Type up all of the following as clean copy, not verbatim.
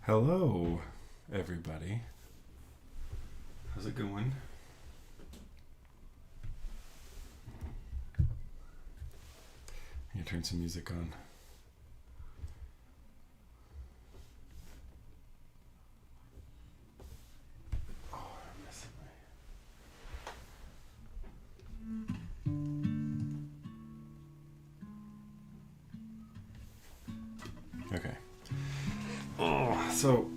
Hello, everybody. How's it going? I'm gonna turn some music on. Oh, I'm missing my... Okay. Oh, so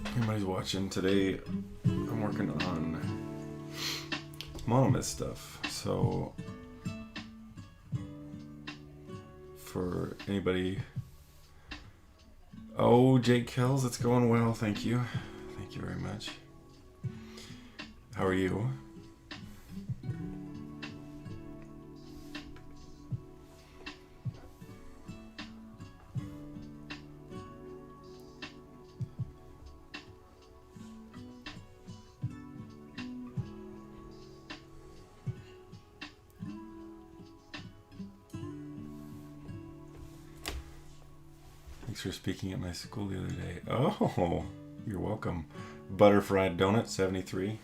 everybody's watching today. I'm working on MONOMYTH stuff. So for anybody, Jake Kells, it's going well. Thank you. Thank you very much. How are you? Thanks for speaking at my school the other day. Oh, you're welcome. Butterfried Donut 73.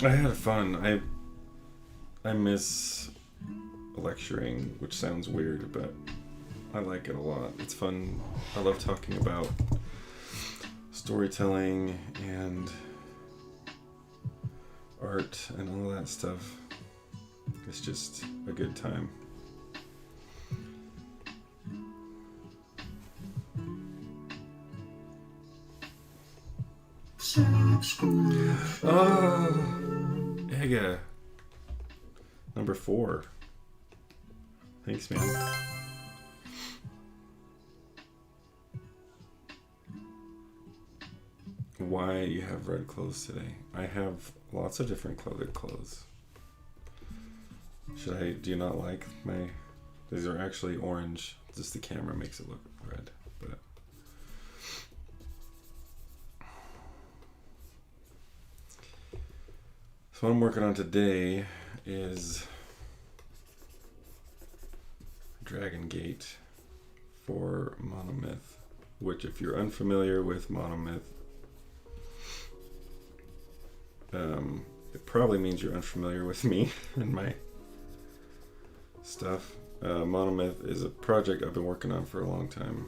I had fun. I miss lecturing, which sounds weird, but I like it a lot. It's fun. I love talking about storytelling and art and all that stuff. It's just a good time. Ega. Number 4. Thanks, man. Why you have red clothes today? I have lots of different colored clothes. Do you not like my... These are actually orange. Just the camera makes it look red. But so what I'm working on today is Dragon Gate for MONOMYTH, which if you're unfamiliar with MONOMYTH, it probably means you're unfamiliar with me and my stuff. MONOMYTH is a project I've been working on for a long time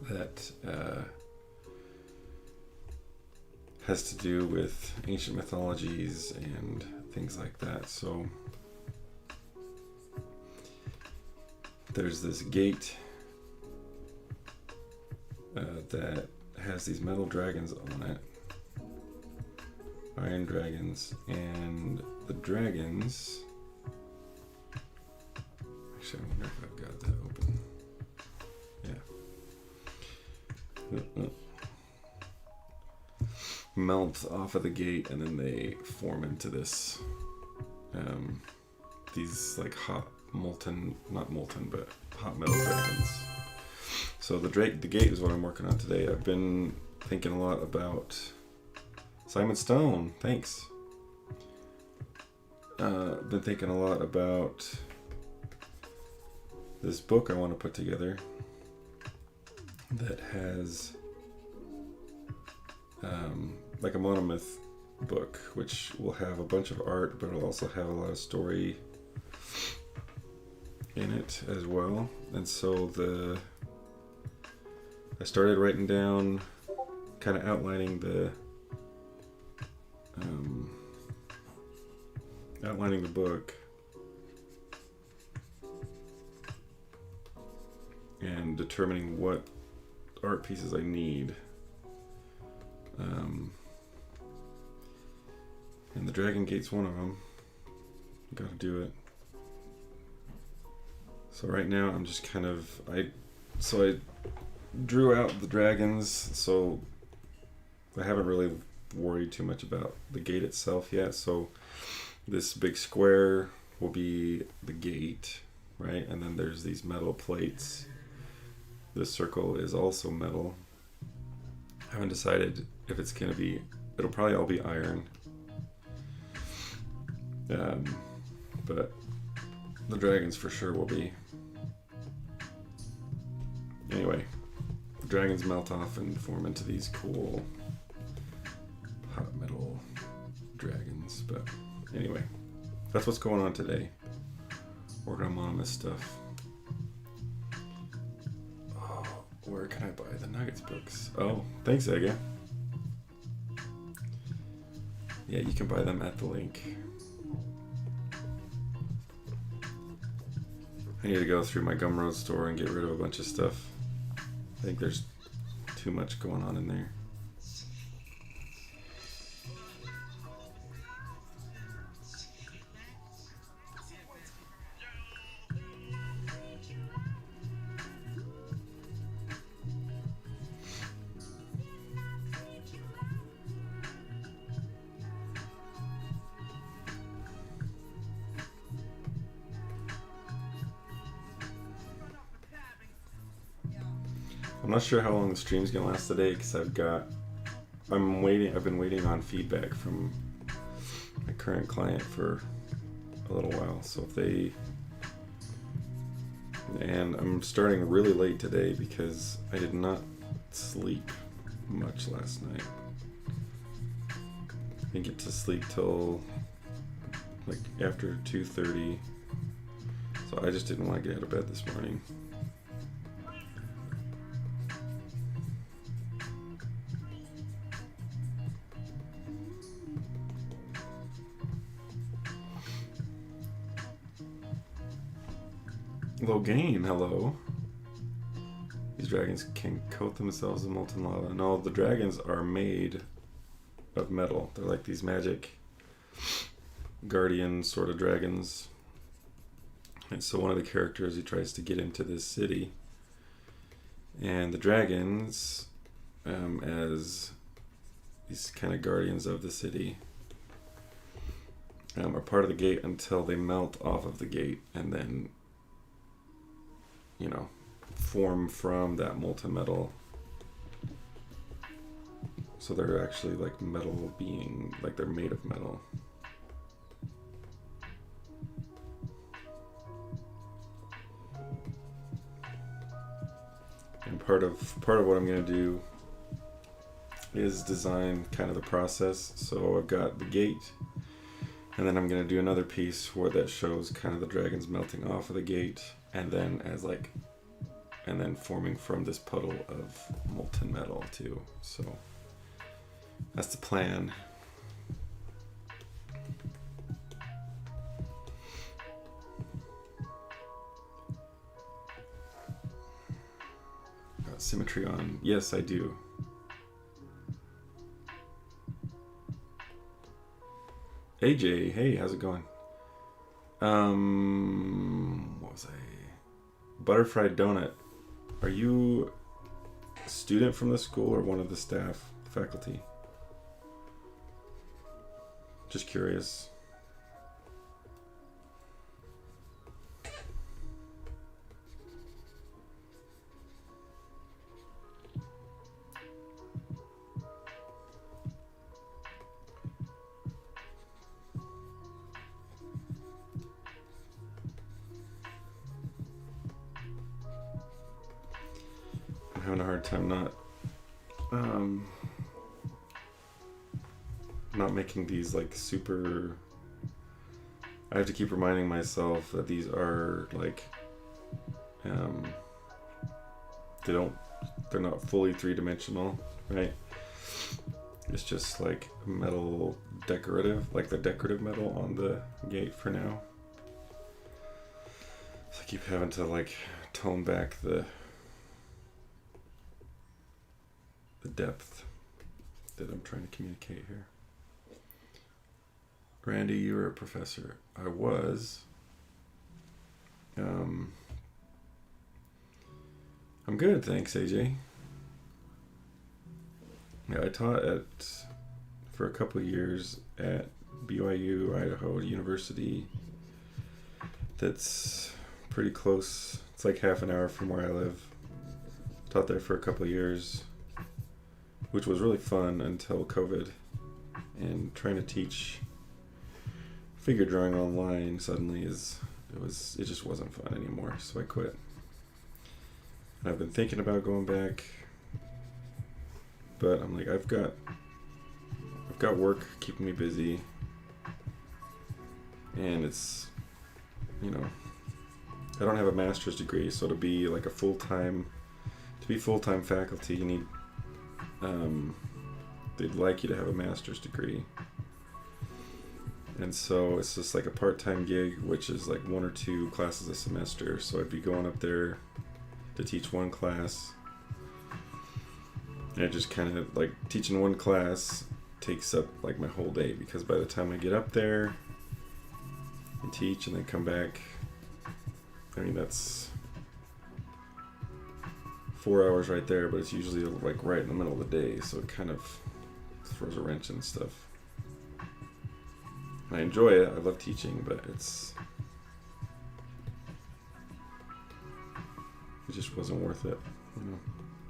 that has to do with ancient mythologies and things like that. So there's this gate that has these metal dragons on it, iron dragons, and the dragons... Actually, I wonder if I've got that open. Yeah. Melt off of the gate, and then they form into this these like hot molten, not molten, but hot metal dragons. So the gate is what I'm working on today. I've been thinking a lot about Simon Stone. Thanks. Been thinking a lot about this book I want to put together that has like a MONOMYTH book, which will have a bunch of art, but it'll also have a lot of story in it as well. And so I started writing down, kind of outlining the book and determining what art pieces I need. And the Dragon Gate's one of them. Gotta do it. So right now I'm just kind of... I drew out the dragons, so I haven't really worried too much about the gate itself yet. So this big square will be the gate, right? And then there's these metal plates. This circle is also metal. I haven't decided if it's gonna be... It'll probably all be iron. But the dragons for sure will be anyway, the dragons melt off and form into these cool hot metal dragons. But anyway, that's what's going on today. Working on MONOMYTH stuff. Oh, where can I buy the Nuggets books? Oh, thanks, Ega. Yeah, you can buy them at the link. I need to go through my Gumroad store and get rid of a bunch of stuff. I think there's too much going on in there. I'm not sure how long the stream's gonna last today because I've been waiting on feedback from my current client for a little while. So and I'm starting really late today because I did not sleep much last night. I didn't get to sleep till like after 2:30. So I just didn't want to get out of bed this morning. Logain, hello. These dragons can coat themselves in molten lava. No, the dragons are made of metal. They're like these magic guardian sort of dragons. And so one of the characters, he tries to get into this city. And the dragons, as these kind of guardians of the city, are part of the gate until they melt off of the gate and then form from that molten metal. So they're actually like metal being, like they're made of metal. And part of what I'm going to do is design kind of the process. So I've got the gate, and then I'm going to do another piece where that shows kind of the dragons melting off of the gate, and then and then forming from this puddle of molten metal too. So that's the plan. Got symmetry on. Yes, I do. AJ, hey, how's it going? What was I? Butterfried Donut. Are you a student from the school or one of the staff, faculty? Just curious. I'm having a hard time not making these like super. I have to keep reminding myself that these are like they're not fully three-dimensional, right? It's just like metal decorative, like the decorative metal on the gate for now. So I keep having to like tone back the depth that I'm trying to communicate here. Randy, you were a professor. I was. I'm good, thanks, AJ. Yeah, I taught for a couple of years at BYU, Idaho University. That's pretty close. It's like half an hour from where I live. Taught there for a couple of years, which was really fun until COVID. And trying to teach figure drawing online suddenly it just wasn't fun anymore, so I quit. I've been thinking about going back, but I'm like, I've got work keeping me busy, and it's, you know, I don't have a master's degree, so to be like full-time faculty, you need, they'd like you to have a master's degree. And so it's just like a part-time gig, which is like 1 or 2 classes a semester. So I'd be going up there to teach one class. And it just kind of like teaching one class takes up like my whole day, because by the time I get up there and teach and then come back, I mean, that's 4 hours right there, but it's usually like right in the middle of the day. So it kind of throws a wrench and stuff. I enjoy it. I love teaching, but it just wasn't worth it. You know,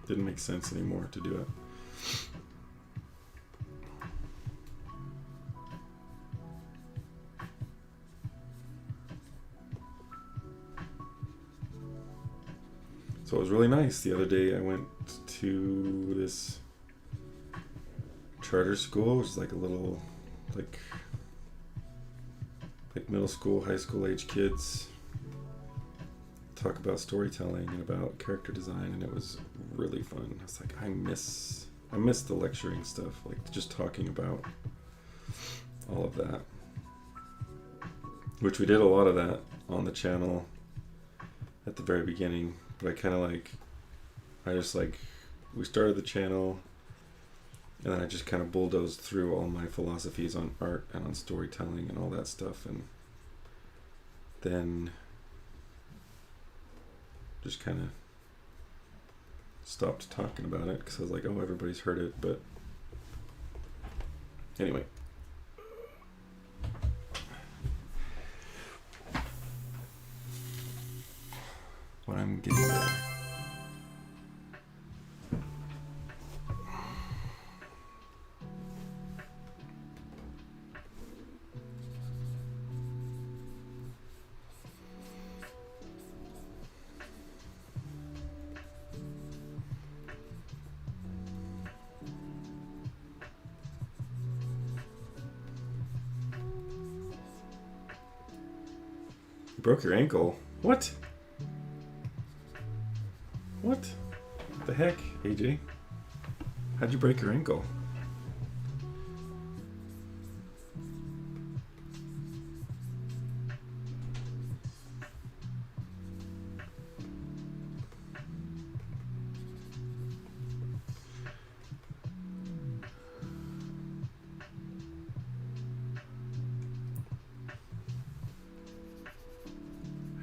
didn't make sense anymore to do it. So it was really nice. The other day I went to this charter school, which is like a little, like middle school, high school age kids talk about storytelling and about character design, and it was really fun. I was like, I miss the lecturing stuff, like just talking about all of that, which we did a lot of that on the channel at the very beginning. But we started the channel, and then I just kind of bulldozed through all my philosophies on art and on storytelling and all that stuff, and then just kind of stopped talking about it because I was like, oh, everybody's heard it. But anyway, what I'm getting at. Broke your ankle? What? What the heck, AJ? How'd you break your ankle?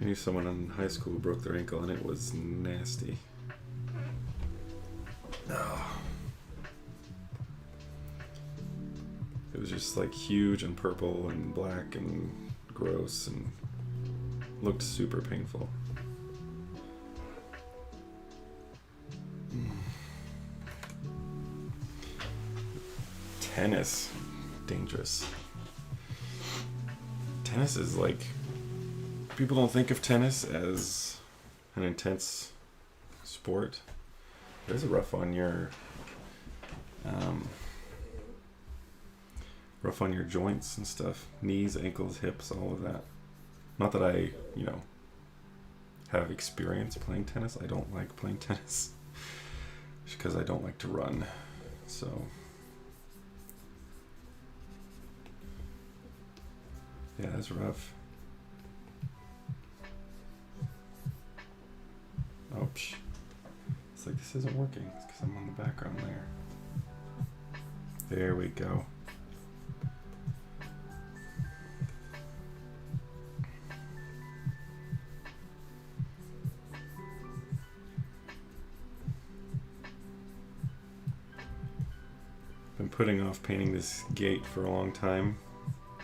I knew someone in high school who broke their ankle, and it was nasty. Oh. It was just like huge and purple and black and gross and looked super painful. Tennis, dangerous. Tennis is like, people don't think of tennis as an intense sport. It is rough on your joints and stuff, knees, ankles, hips, all of that. Not that I, have experience playing tennis. I don't like playing tennis just because I don't like to run. So yeah, that's rough. Oh, psh. It's like this isn't working. It's because I'm on the background layer. There we go. Been putting off painting this gate for a long time,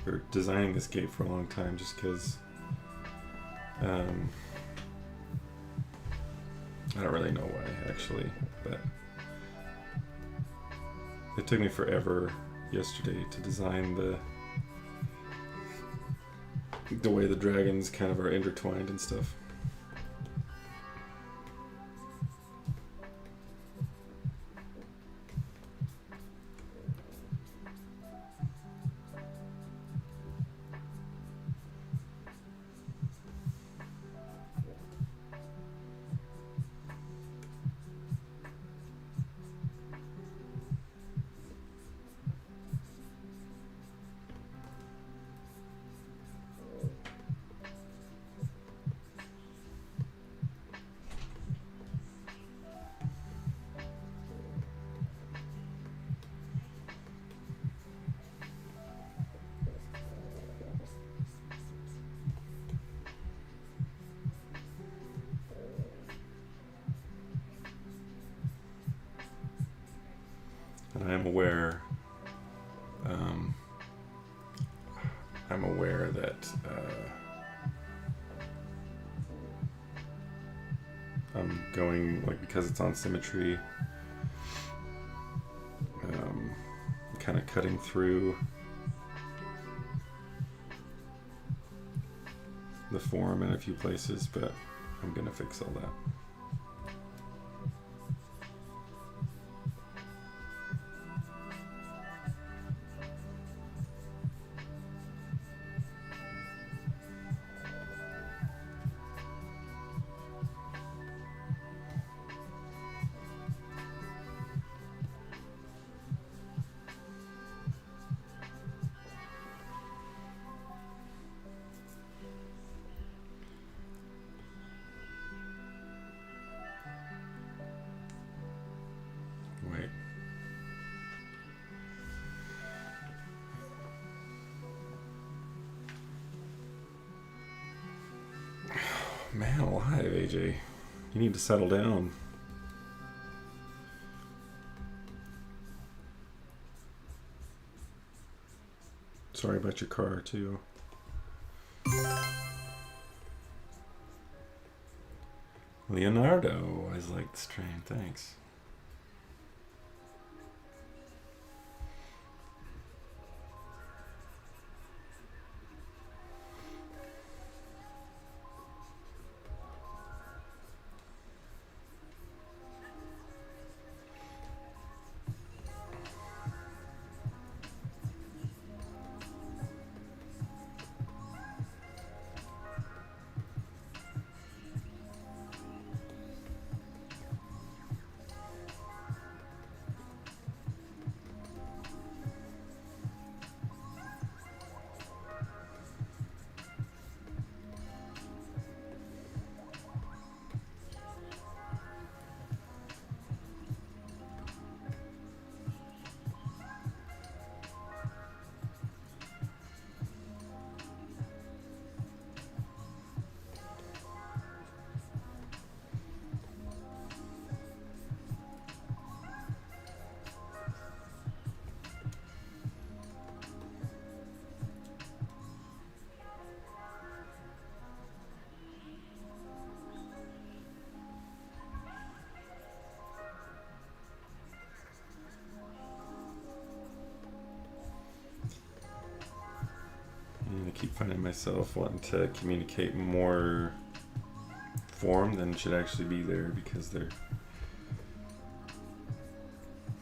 or designing this gate for a long time, just because I don't really know why, actually, but it took me forever yesterday to design the way the dragons kind of are intertwined and stuff. I'm aware. I'm aware that I'm going, like, because it's on symmetry, kind of cutting through the form in a few places, but I'm gonna fix all that. Wait. Man alive, AJ. You need to settle down. Sorry about your car, too. Leonardo, always like the stream. Thanks. I keep finding myself wanting to communicate more form than should actually be there, because I'm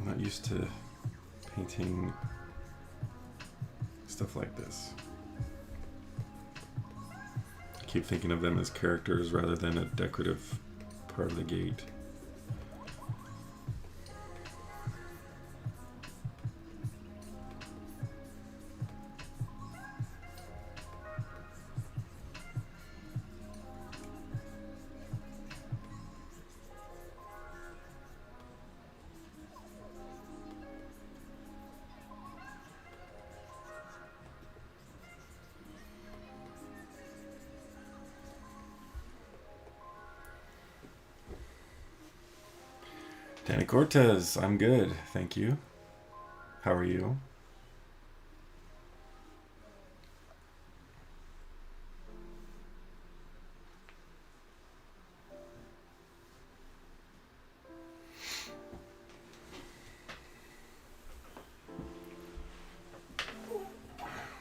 not used to painting stuff like this. I keep thinking of them as characters rather than a decorative part of the gate. Danny Cortez, I'm good, thank you. How are you?